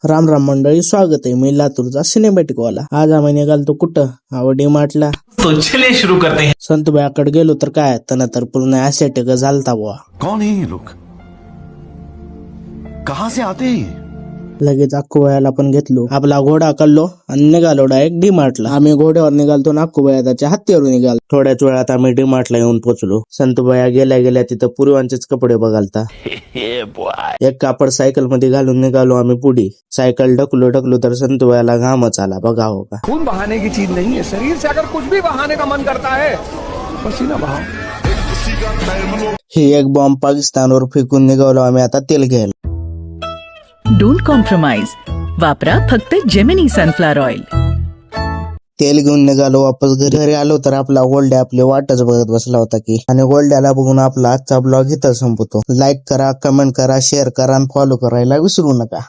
राम राम मंडळी, स्वागत आहे. मी लातूरचा सिनेमॅटिक वाला. आज आम्ही निघालतो कुठं? आवडी माटला. तो चलिए शुरू करते हैं. संतबाईकडे गेलो तर काय तर पूर्ण ऍसेट झालता बुवा. कौन है ये लोग? कहां से आते हैं? लगेच अक्कूबाईला पण घेतलो. आपला घोडा कल्लो आणि निघालो डायरेक्ट डीमार्टला. आम्ही घोड्यावर निघालतो ना अक्कूबाई त्याच्या हत्तीवर निघालो. थोड्याच वेळात आम्ही डीमार्टला येऊन पोहोचलो. संतबाया गेल्या गेल्या तिथं पूर्वांचेच कपडे बघालता. एक कापड सायकल मध्ये घालून निघालो आम्ही पुढे. सायकल ढकलो तर संतबायाला घामच आला. बघा हो का. खून बहाने की चीज नहीं है. शरीर से अगर कुछ भी बहाने का मन करता है पसीना बहाओ. ही एक बॉम्ब पाकिस्तानवर फेकून निघालो आम्ही आता तेल घ्यायला. Don't compromise. वापरा फक्त जेमिनी सनफ्लॉवर ऑइल. तेल घेऊन निघालो वापस घरी आलो तर आपला गोल्ड्या आपली वाटच बघत बसला होता की. आणि गोल्ड्याला बघून आपला आजचा ब्लॉग इथं संपतो. लाईक करा, कमेंट करा, शेअर करा आणि फॉलो करायला विसरू नका.